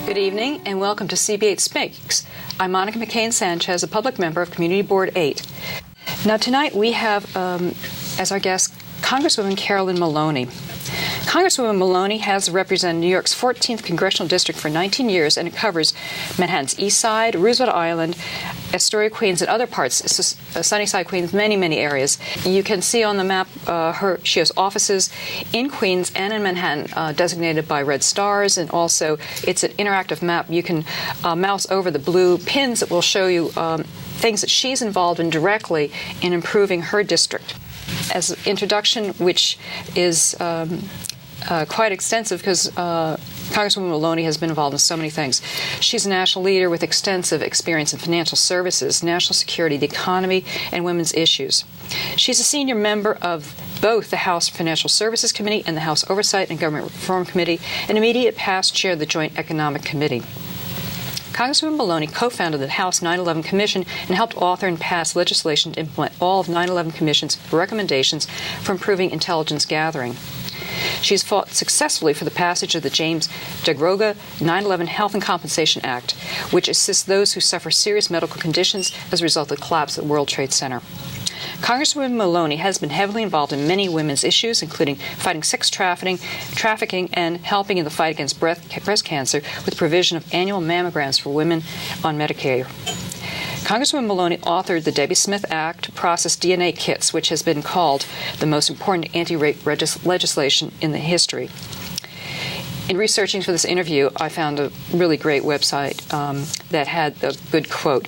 Good evening and welcome to CB8 Speaks. I'm Monica McKane-Sanchez, a public member of Community Board 8. Now tonight we have as our guest Congresswoman Carolyn Maloney. Congresswoman Maloney has represented New York's 14th Congressional District for 19 years, and it covers Manhattan's East Side, Roosevelt Island, Astoria, Queens, and other parts, Sunnyside, Queens, many areas. You can see on the map she has offices in Queens and in Manhattan designated by red stars, and also it's an interactive map. You can mouse over the blue pins that will show you things that she's involved in directly in improving her district. As an introduction, which is quite extensive because Congresswoman Maloney has been involved in so many things. She's a national leader with extensive experience in financial services, national security, the economy, and women's issues. She's a senior member of both the House Financial Services Committee and the House Oversight and Government Reform Committee, and immediate past chair of the Joint Economic Committee. Congresswoman Maloney co-founded the House 9/11 Commission and helped author and pass legislation to implement all of 9/11 Commission's recommendations for improving intelligence gathering. She's fought successfully for the passage of the James Dagroga 9/11 Health and Compensation Act, which assists those who suffer serious medical conditions as a result of the collapse of the World Trade Center. Congresswoman Maloney has been heavily involved in many women's issues, including fighting sex trafficking, and helping in the fight against breast cancer with provision of annual mammograms for women on Medicare. Congresswoman Maloney authored the Debbie Smith Act to process DNA kits, which has been called the most important anti-rape legislation in the history. In researching for this interview, I found a really great website that had a good quote.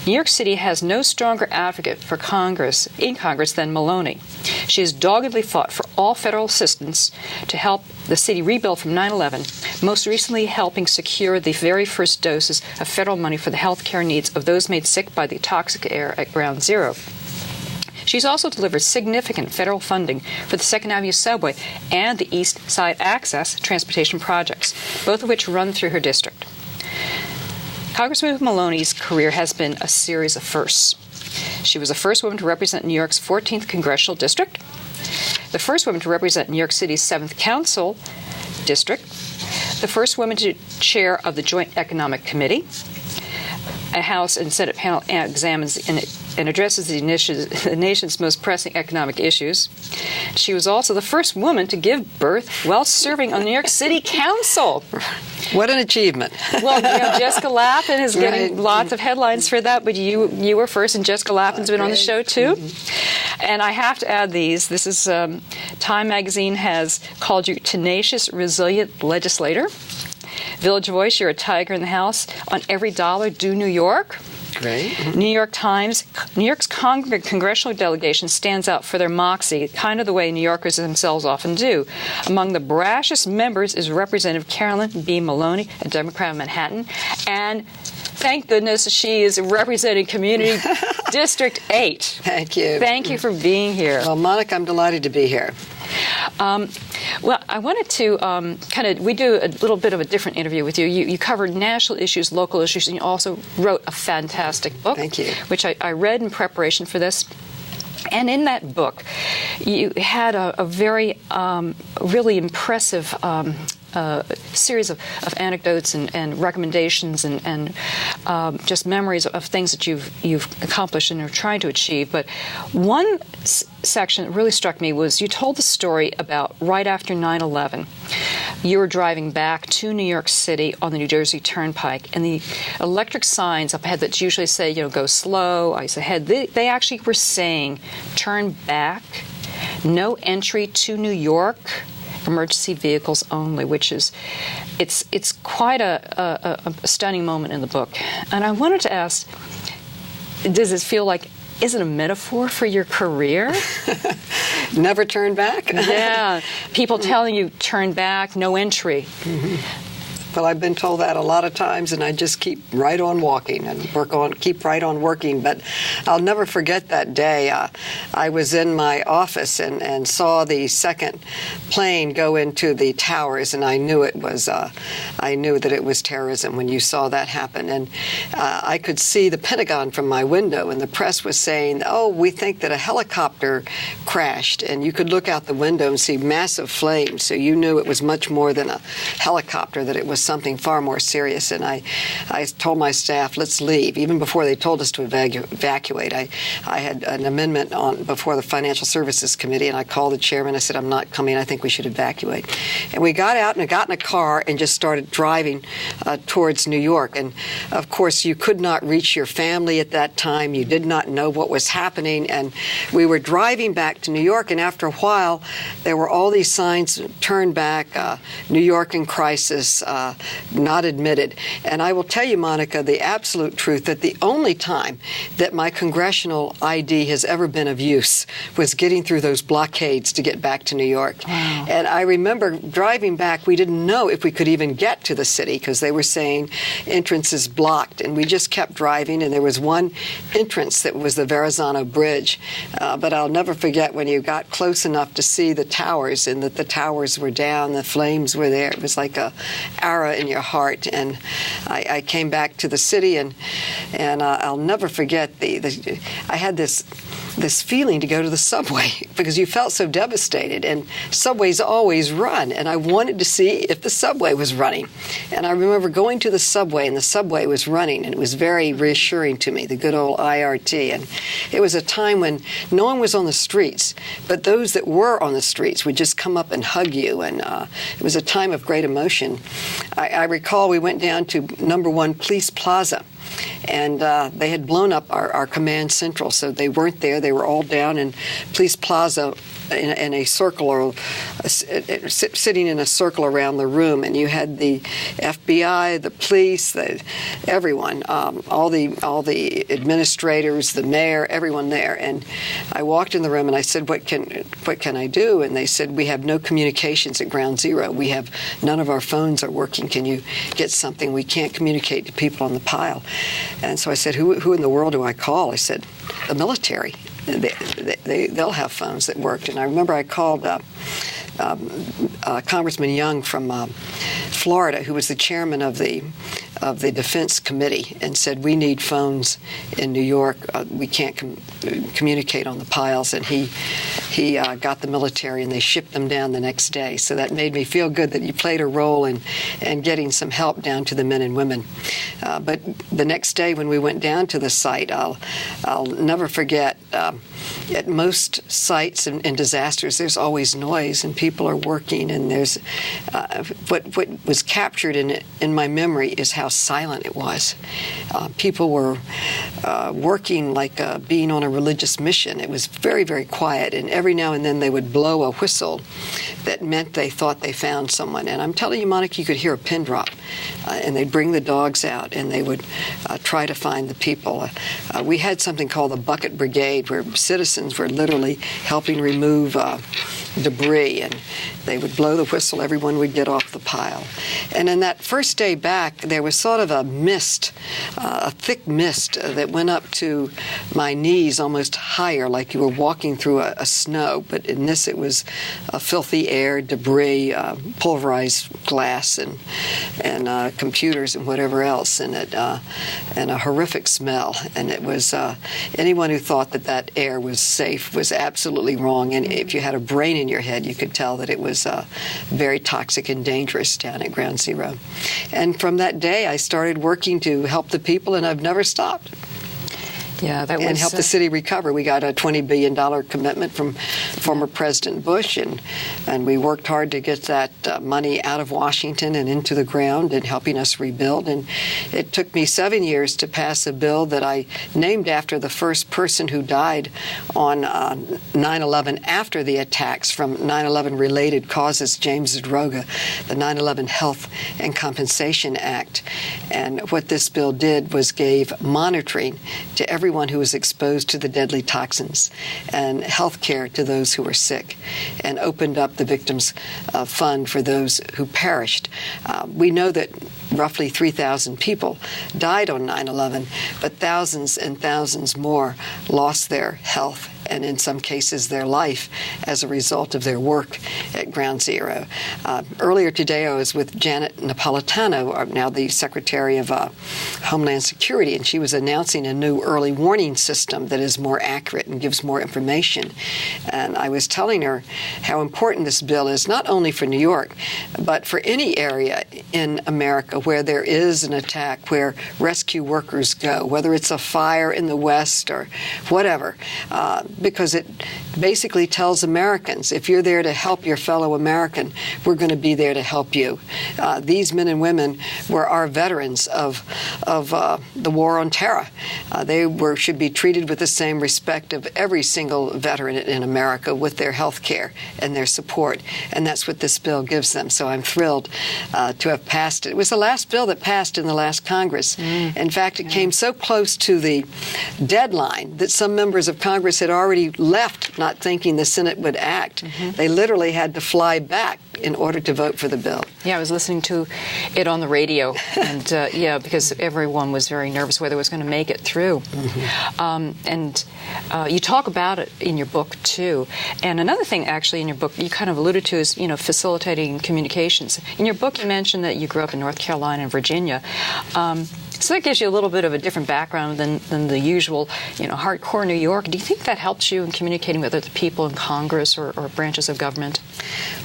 New York City has no stronger advocate for Congress than Maloney. She has doggedly fought for all federal assistance to help the city rebuild from 9/11, most recently helping secure the very first doses of federal money for the health care needs of those made sick by the toxic air at Ground Zero. She's also delivered significant federal funding for the 2nd Avenue subway and the East Side Access transportation projects, both of which run through her district. Congresswoman Maloney's career has been a series of firsts. She was the first woman to represent New York's 14th Congressional District, the first woman to represent New York City's 7th Council District, the first woman to chair of the Joint Economic Committee. A House and Senate panel examines and addresses the nation's most pressing economic issues. She was also the first woman to give birth while serving on the New York City Council. What an achievement. Well, Jessica Lappin is getting lots of headlines for that, but you were first, and Jessica Lappin's been on the show, too. Mm-hmm. And I have to add these. This is Time Magazine has called you tenacious, resilient legislator. Village Voice, you're a tiger in the house. On every dollar, do New York. Great. Mm-hmm. New York Times, New York's congressional delegation stands out for their moxie, kind of the way New Yorkers themselves often do. Among the brashest members is Representative Carolyn B. Maloney, a Democrat of Manhattan, and thank goodness she is representing Community District 8. Thank you. Thank you for being here. Well, Monica, I'm delighted to be here. Well, I wanted to we do a little bit of a different interview with you. You covered national issues, local issues, and you also wrote a fantastic book. Thank you. Which I read in preparation for this. And in that book, you had a very, really impressive series of anecdotes and recommendations and just memories of things that you've accomplished and are trying to achieve. But one section that really struck me was you told the story about right after 9/11. You were driving back to New York City on the New Jersey Turnpike, and the electric signs up ahead that usually say, go slow, ice ahead, they actually were saying, turn back, no entry to New York, emergency vehicles only, which is, it's quite a stunning moment in the book. And I wanted to ask, does it feel like, is it a metaphor for your career? Never turn back? Yeah. People telling you, turn back, no entry. Mm-hmm. Well, I've been told that a lot of times, and I just keep right on walking and keep right on working. But I'll never forget that day. I was in my office and saw the second plane go into the towers, and I knew I knew that it was terrorism when you saw that happen. And I could see the Pentagon from my window, and the press was saying, "Oh, we think that a helicopter crashed," and you could look out the window and see massive flames. So you knew it was much more than a helicopter, that it was something far more serious. And I told my staff, let's leave. Even before they told us to evacuate, I had an amendment before the Financial Services Committee, and I called the chairman. I said, I'm not coming. I think we should evacuate. And we got out and got in a car and just started driving towards New York. And, of course, you could not reach your family at that time. You did not know what was happening. And we were driving back to New York, and after a while, there were all these signs, turn back, New York in crisis, not admitted. And I will tell you, Monica, the absolute truth that the only time that my congressional ID has ever been of use was getting through those blockades to get back to New York. Wow. And I remember driving back, we didn't know if we could even get to the city because they were saying entrance is blocked. And we just kept driving, and there was one entrance that was the Verrazano Bridge. But I'll never forget when you got close enough to see the towers, and that the towers were down, the flames were there. It was like a arrow in your heart. And I came back to the city, and I'll never forget I had this feeling to go to the subway because you felt so devastated, and subways always run, and I wanted to see if the subway was running. And I remember going to the subway, and the subway was running, and it was very reassuring to me, the good old IRT. And it was a time when no one was on the streets, but those that were on the streets would just come up and hug you, and it was a time of great emotion. I recall we went down to number 1 Police Plaza, and they had blown up our command central, so they weren't there. They were all down in Police Plaza in a circle, or sitting in a circle around the room, and you had the FBI, the police, everyone, all the administrators, the mayor, everyone there. And I walked in the room and I said, "What can I do?" And they said, "We have no communications at Ground Zero. None of our phones are working. Can you get something? We can't communicate to people on the pile." And so I said, "Who in the world do I call?" I said, "The military. They'll have phones that worked." And I remember I called Congressman Young from Florida, who was the chairman of the Defense Committee, and said, "We need phones in New York. We can't communicate on the piles." And he got the military, and they shipped them down the next day. So that made me feel good that you played a role in getting some help down to the men and women. But the next day when we went down to the site, I'll never forget, at most sites and disasters, there's always noise, and people are working, and there's what was captured in my memory is how silent it was. People were working like being on a religious mission. It was very, very quiet, and every now and then they would blow a whistle that meant they thought they found someone. And I'm telling you, Monica, you could hear a pin drop, and they'd bring the dogs out, and they would try to find the people. We had something called the Bucket Brigade, where citizens were literally helping remove debris, and they would blow the whistle. Everyone would get off the pile. And in that first day back, there was sort of a mist, a thick mist that went up to my knees, almost higher, like you were walking through a snow. But in this, it was filthy air, debris, pulverized glass, and computers and whatever else, and a horrific smell. And it was anyone who thought that air was safe was absolutely wrong. And if you had a brain in your head, you could tell that it was very toxic and dangerous down at Ground Zero. And from that day, I started working to help the people, and I've never stopped. Yeah, that was, and help the city recover. We got a $20 billion commitment from former President Bush, and we worked hard to get that money out of Washington and into the ground and helping us rebuild. And it took me 7 years to pass a bill that I named after the first person who died on 9/11 after the attacks from 9/11 related causes, James Droga, the 9/11 Health and Compensation Act. And what this bill did was gave monitoring to everyone who was exposed to the deadly toxins, and health care to those who were sick, and opened up the Victims Fund for those who perished. We know that roughly 3,000 people died on 9/11, but thousands and thousands more lost their health and in some cases their life as a result of their work at Ground Zero. Earlier today I was with Janet Napolitano, now the Secretary of Homeland Security, and she was announcing a new early warning system that is more accurate and gives more information. And I was telling her how important this bill is, not only for New York, but for any area in America where there is an attack, where rescue workers go, whether it's a fire in the West or whatever, because it basically tells Americans, if you're there to help your fellow American, we're going to be there to help you. These men and women were our veterans of the war on terror. They should be treated with the same respect of every single veteran in America, with their health care and their support, and that's what this bill gives them. So I'm thrilled to have passed it. It was the last bill that passed in the last Congress. In fact, it came so close to the deadline that some members of Congress had already left, not thinking the Senate would act. They literally had to fly back in order to vote for the bill. Yeah, I was listening to it on the radio, and because everyone was very nervous whether it was going to make it through. And you talk about it in your book too. And another thing, actually, in your book you kind of alluded to is, facilitating communications. In your book, you mentioned that you grew up in North Carolina and Virginia. So that gives you a little bit of a different background than the usual, hardcore New York. Do you think that helps you in communicating with other people in Congress or branches of government?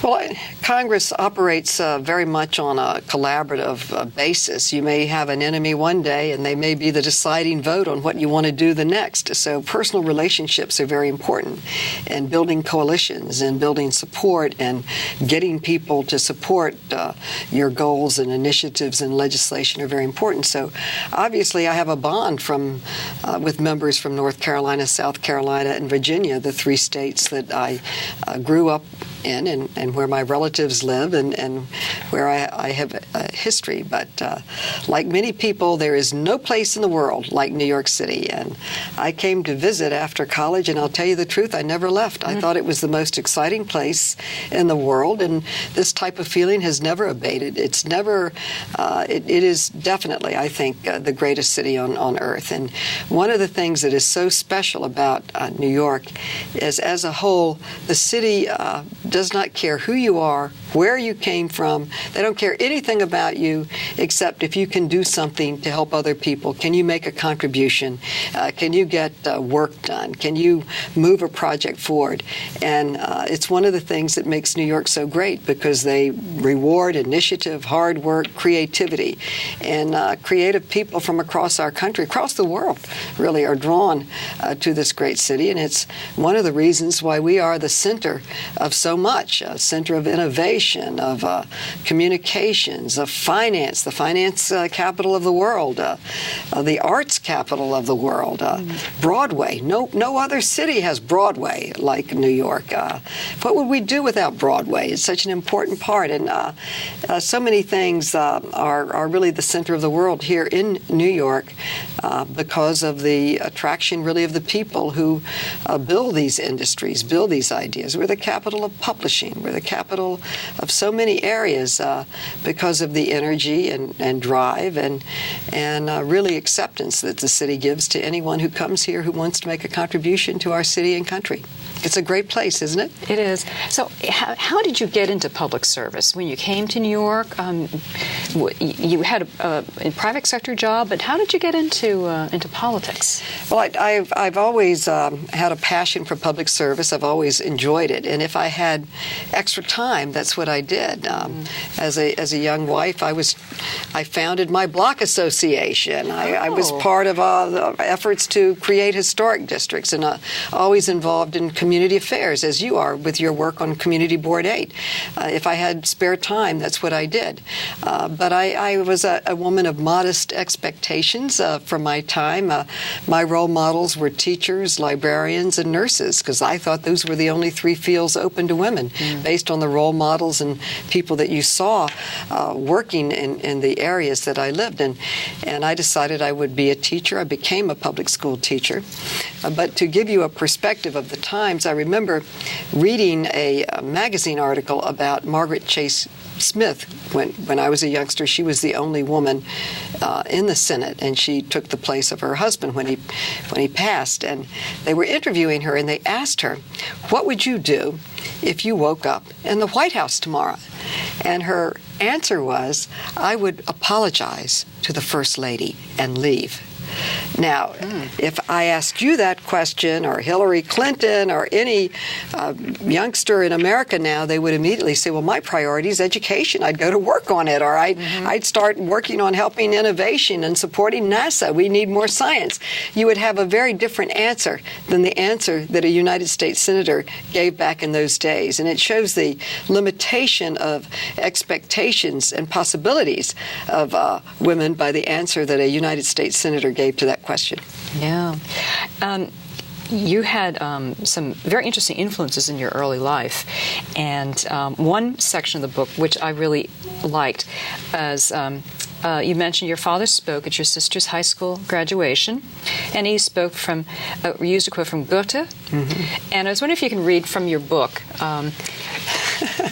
Well, Congress operates very much on a collaborative basis. You may have an enemy one day, and they may be the deciding vote on what you want to do the next. So personal relationships are very important, and building coalitions and building support and getting people to support your goals and initiatives and legislation are very important. So obviously I have a bond with members from North Carolina, South Carolina, and Virginia, the three states that I grew up in and where my relatives live and where I have a history. But like many people, there is no place in the world like New York City. And I came to visit after college, and I'll tell you the truth, I never left. I thought it was the most exciting place in the world, and this type of feeling has never abated. It's never, it is definitely, I think, the greatest city on earth. And one of the things that is so special about New York is, as a whole, the city does not care who you are, where you came from. They don't care anything about you except if you can do something to help other people. Can you make a contribution? Can you get work done? Can you move a project forward? And it's one of the things that makes New York so great, because they reward initiative, hard work, creativity. And creative people from across our country, across the world, really are drawn to this great city. And it's one of the reasons why we are the center of so much, a center of innovation, of communications, of finance, the finance capital of the world, the arts capital of the world, Broadway. No other city has Broadway like New York. What would we do without Broadway? It's such an important part, and so many things are really the center of the world here in New York because of the attraction, really, of the people who build these industries, build these ideas. We're the capital of publishing. We're the capital of so many areas because of the energy and drive and really acceptance that the city gives to anyone who comes here who wants to make a contribution to our city and country. It's a great place, isn't it? It is. So how did you get into public service? When you came to New York, you had a private sector job, but how did you get into politics? Well, I've always had a passion for public service. I've always enjoyed it. And if I had extra time, that's what I did. As a young wife, I founded my block association. I was part of the efforts to create historic districts, and always involved in community affairs, as you are with your work on Community Board 8. If I had spare time, that's what I did. But I was a woman of modest expectations from my time. My role models were teachers, librarians, and nurses, because I thought those were the only three fields open to women, based on the role models and people that you saw working in the areas that I lived in. And I decided I would be a teacher. I became a public school teacher. But to give you a perspective of the times, I remember reading a magazine article about Margaret Chase Smith, when I was a youngster, she was the only woman in the Senate, and she took the place of her husband when he passed. And they were interviewing her, and they asked her, "What would you do if you woke up in the White House tomorrow?" And her answer was, "I would apologize to the First Lady and leave." Now, if I ask you that question, or Hillary Clinton, or any youngster in America now, they would immediately say, well, my priority is education. I'd go to work on it, or I'd start working on helping innovation and supporting NASA. We need more science. You would have a very different answer than the answer that a United States Senator gave back in those days. And it shows the limitation of expectations and possibilities of women by the answer that a United States Senator gave to that question. Yeah. You had some very interesting influences in your early life, and one section of the book, which I really liked, is you mentioned your father spoke at your sister's high school graduation, and he spoke from, used a quote from Goethe, and I was wondering if you can read from your book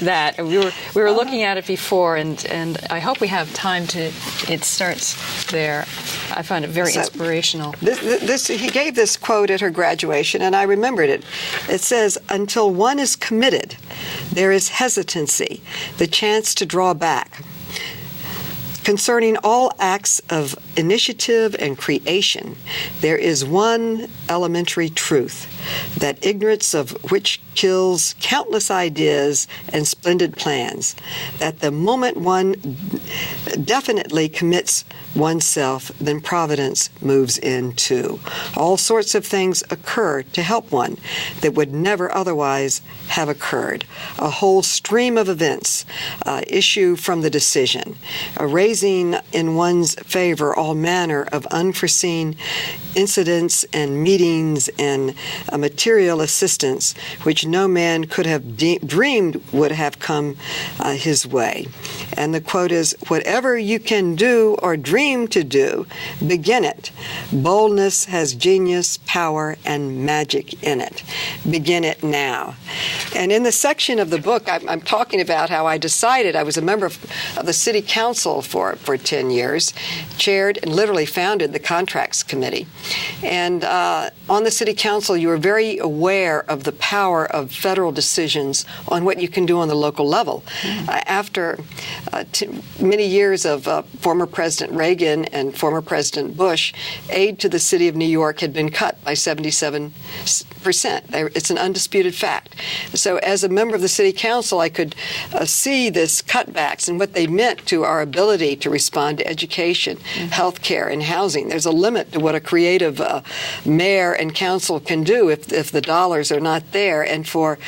that. We were looking at it before, and I hope we have time to. It starts there. I find it very inspirational. He gave this quote at her graduation, and I remembered it. It says, "Until one is committed, there is hesitancy, the chance to draw back. Concerning all acts of initiative and creation, there is one elementary truth, that ignorance of which kills countless ideas and splendid plans, that the moment one definitely commits oneself, then providence moves in too. All sorts of things occur to help one that would never otherwise have occurred. A whole stream of events issue from the decision, raising in one's favor all manner of unforeseen incidents and meetings and material assistance which no man could have dreamed would have come his way." And the quote is, "Whatever you can do or dream to do, begin it. Boldness has genius, power, and magic in it. Begin it now." And in the section of the book, I'm talking about how I decided, I was a member of the city council for 10 years, chaired and literally founded the contracts committee. And on the city council, you were very aware of the power of federal decisions on what you can do on the local level. After many years of former President Reagan and former President Bush, aid to the city of New York had been cut by 77%. It's an undisputed fact. So as a member of the city council, I could see this cutbacks and what they meant to our ability to respond to education, health care, and housing. There's a limit to what a creative mayor and council can do if the dollars are not there. And for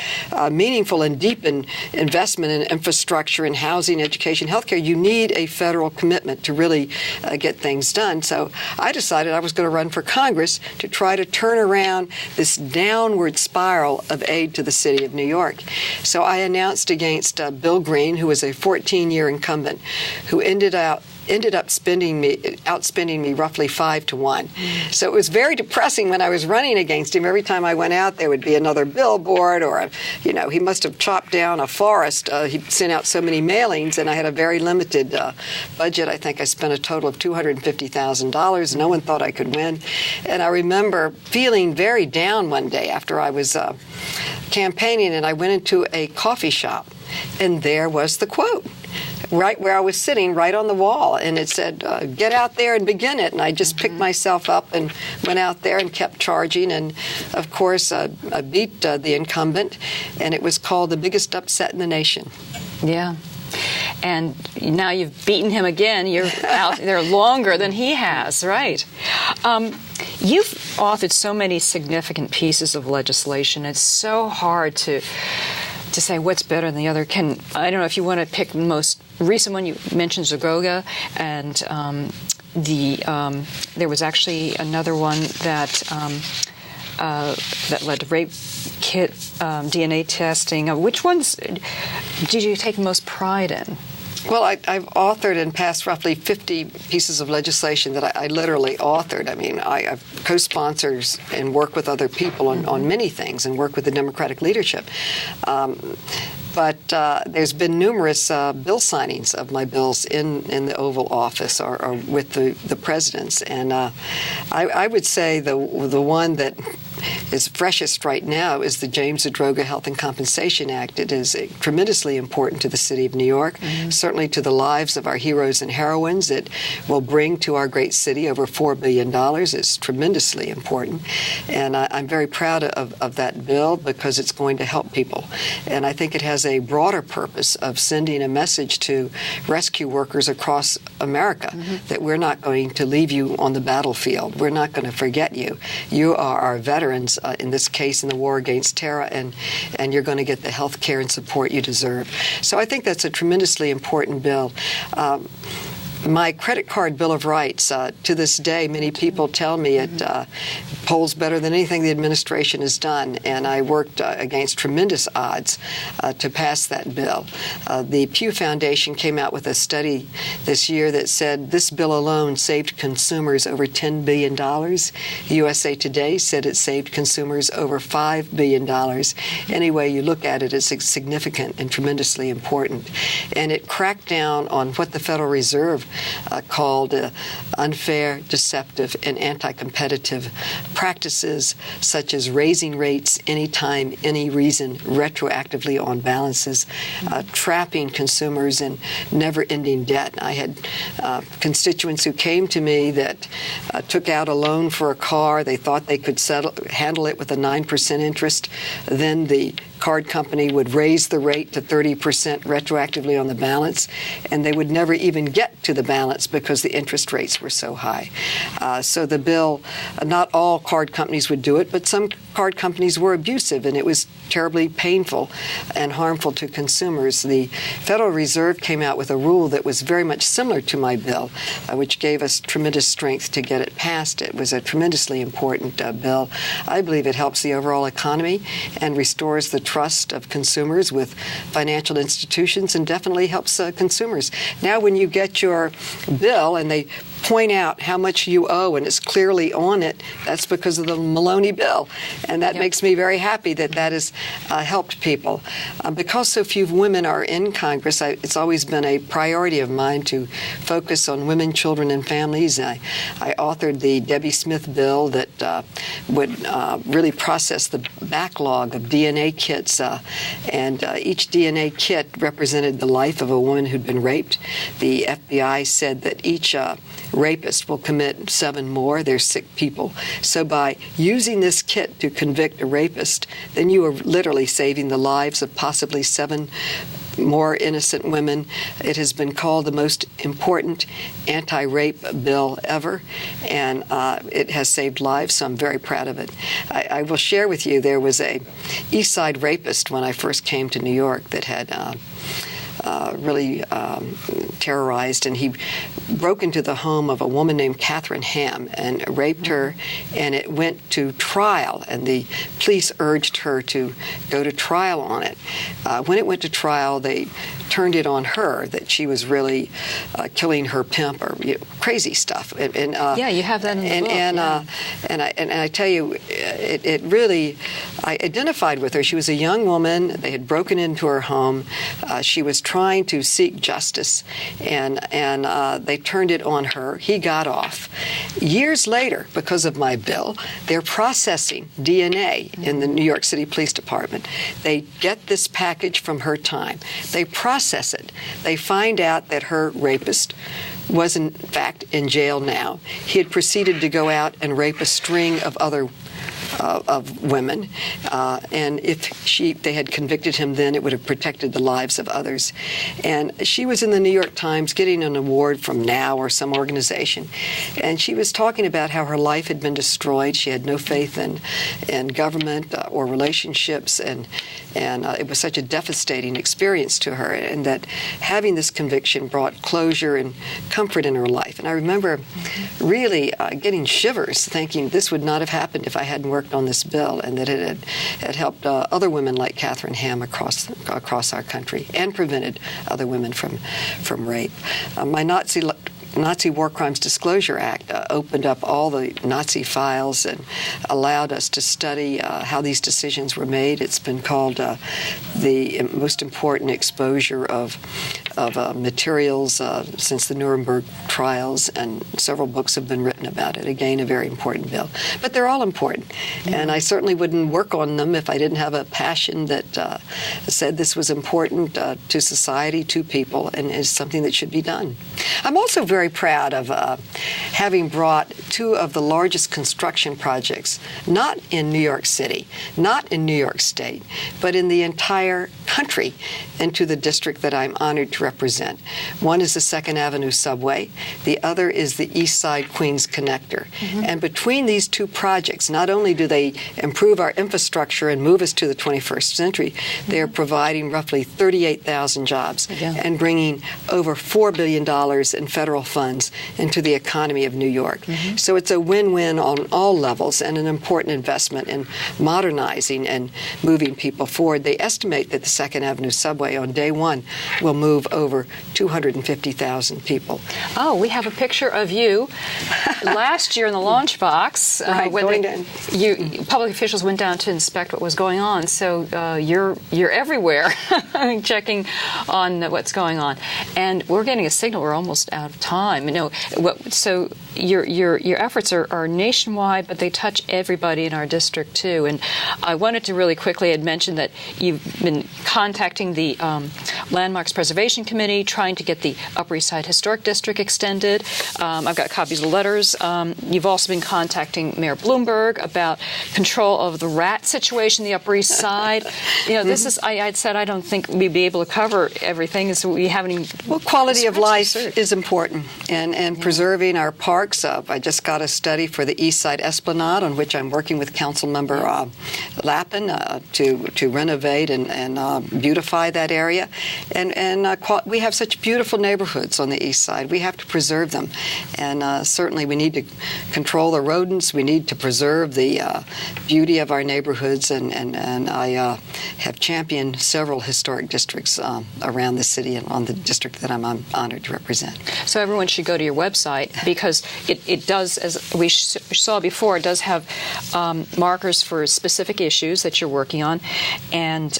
meaningful and deep investment in infrastructure and housing, education, health care, you need a federal commitment to really get things done. So I decided I was going to run for Congress to try to turn around this downward spiral of aid to the city of New York. So I announced against Bill Green, who was a 14-year incumbent, who ended up outspending me roughly 5-1. So it was very depressing when I was running against him. Every time I went out, there would be another billboard, or he must have chopped down a forest. He sent out so many mailings, and I had a very limited budget. I think I spent a total of $250,000. No one thought I could win. And I remember feeling very down one day after I was campaigning, and I went into a coffee shop, and there was the quote, right where I was sitting, right on the wall. And it said, "Get out there and begin it." And I just picked myself up and went out there and kept charging. And, of course, I beat the incumbent, and it was called the biggest upset in the nation. Yeah. And now you've beaten him again. You're out there longer than he has, right? You've authored so many significant pieces of legislation. It's so hard to say what's better than the other. I don't know if you want to pick the most recent one. You mentioned Zagoga, and there was actually another one that led to rape kit DNA testing. Which ones did you take most pride in? Well, I've authored and passed roughly 50 pieces of legislation that I literally authored. I mean, I've co-sponsors and work with other people on many things and work with the Democratic leadership. But but there's been numerous bill signings of my bills in the Oval Office or with the presidents, and I would say the one that is freshest right now is the James Zadroga Health and Compensation Act. It is tremendously important to the city of New York, certainly to the lives of our heroes and heroines. It will bring to our great city over $4 billion. It's tremendously important, and I'm very proud of that bill because it's going to help people. And I think it has a broader purpose of sending a message to rescue workers across America that we're not going to leave you on the battlefield. We're not going to forget you. You are our veterans, in this case in the war against terror, and you're going to get the health care and support you deserve. So I think that's a tremendously important bill. My credit card Bill of Rights, to this day, many people tell me it polls better than anything the administration has done, and I worked against tremendous odds to pass that bill. The Pew Foundation came out with a study this year that said this bill alone saved consumers over $10 billion. USA Today said it saved consumers over $5 billion. Any way you look at it, it's significant and tremendously important. And it cracked down on what the Federal Reserve called unfair, deceptive, and anti-competitive practices, such as raising rates anytime, any reason, retroactively on balances, trapping consumers in never-ending debt. I had constituents who came to me that took out a loan for a car. They thought they could handle it with a 9% interest. Then the card company would raise the rate to 30% retroactively on the balance, and they would never even get to the balance because the interest rates were so high. So the bill, not all card companies would do it, but some card companies were abusive, and it was terribly painful and harmful to consumers. The Federal Reserve came out with a rule that was very much similar to my bill, which gave us tremendous strength to get it passed. It was a tremendously important bill. I believe it helps the overall economy and restores the trust of consumers with financial institutions, and definitely helps consumers. Now when you get your bill and they point out how much you owe and it's clearly on it, that's because of the Maloney bill. And that makes me very happy that that has helped people. Because so few women are in Congress, it's always been a priority of mine to focus on women, children, and families. I authored the Debbie Smith bill that would really process the backlog of DNA kits, and each DNA kit represented the life of a woman who'd been raped. The FBI said that each rapist will commit 7 more. They're sick people. So by using this kit to convict a rapist, then you are literally saving the lives of possibly 7 more innocent women. It has been called the most important anti-rape bill ever, and it has saved lives, so I'm very proud of it. I will share with you, there was a East Side rapist when I first came to New York that had really terrorized, and he broke into the home of a woman named Catherine Ham and raped her, and it went to trial, and the police urged her to go to trial on it. When it went to trial, they turned it on her that she was really killing her pimp, or crazy stuff. And you have that in the book. And I tell you, it really, I identified with her. She was a young woman. They had broken into her home. She was trying to seek justice, and they turned it on her. He got off. Years later, because of my bill, they're processing DNA in the New York City Police Department. They get this package from her time. They process it. They find out that her rapist was in fact in jail now. He had proceeded to go out and rape a string of other of women, and if they had convicted him then, it would have protected the lives of others. And she was in the New York Times getting an award from NOW or some organization, and she was talking about how her life had been destroyed. She had no faith in government or relationships, and it was such a devastating experience to her, and that having this conviction brought closure and comfort in her life. And I remember really getting shivers, thinking this would not have happened if I hadn't worked on this bill, and that it had helped other women like Catherine Ham across our country, and prevented other women from rape. My Nazi Nazi War Crimes Disclosure Act opened up all the Nazi files and allowed us to study how these decisions were made. It's been called the most important exposure of materials since the Nuremberg trials, and several books have been written about it. Again, a very important bill. But they're all important, and I certainly wouldn't work on them if I didn't have a passion that said this was important to society, to people, and is something that should be done. I'm also very proud of having brought two of the largest construction projects, not in New York City, not in New York State, but in the entire country, into the district that I'm honored to represent. One is the 2nd Avenue subway. The other is the East Side Queens Connector. And between these two projects, not only do they improve our infrastructure and move us to the 21st century, they are providing roughly 38,000 jobs and bringing over $4 billion in federal funds into the economy of New York. So it's a win-win on all levels and an important investment in modernizing and moving people forward. They estimate that the 2nd Avenue subway on day one will move over 250,000 people. Oh, we have a picture of you last year in the launch box when public officials went down to inspect what was going on. So you're everywhere checking on what's going on. And we're getting a signal we're almost out of time. So your efforts are nationwide, but they touch everybody in our district too. And I wanted to really quickly mention that you've been contacting the Landmarks Preservation Committee, trying to get the Upper East Side Historic District extended. I've got copies of the letters. You've also been contacting Mayor Bloomberg about control of the rat situation in the Upper East Side. This is, I'd said I don't think we'd be able to cover everything, so we haven't even... Well, quality of life is important, and preserving our parks. I just got a study for the East Side Esplanade, on which I'm working with Councilmember Lappin to renovate and beautify that area. And we have such beautiful neighborhoods on the East Side. We have to preserve them. And certainly we need to control the rodents. We need to preserve the beauty of our neighborhoods. And I have championed several historic districts around the city and on the district that I'm honored to represent. So everyone should go to your website, because it does, as we saw before, it does have markers for specific issues that you're working on. And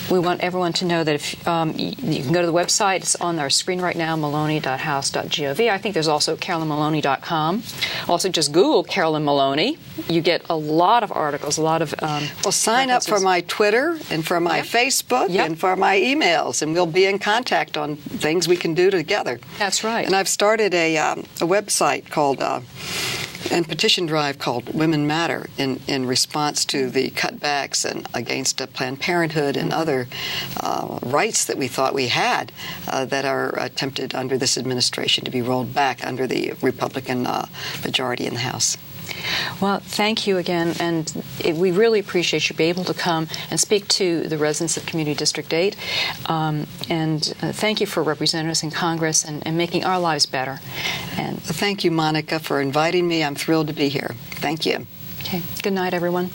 we want everyone to know that if you can go to the website, it's on our screen right now, maloney.house.gov. I think there's also carolynmaloney.com. Also, just Google Carolyn Maloney. You get a lot of articles, a lot of well, sign up for my Twitter and for my Facebook and for my emails, and we'll be in contact on things we can do together. That's right. And I've started a website called and petition drive called Women Matter in response to the cutbacks and against Planned Parenthood and other rights that we thought we had that are attempted under this administration to be rolled back under the Republican majority in the House. Well, thank you again, and we really appreciate you being able to come and speak to the residents of Community District 8, and thank you for representing us in Congress and making our lives better. And thank you, Monica, for inviting me. I'm thrilled to be here. Thank you. Okay. Good night, everyone.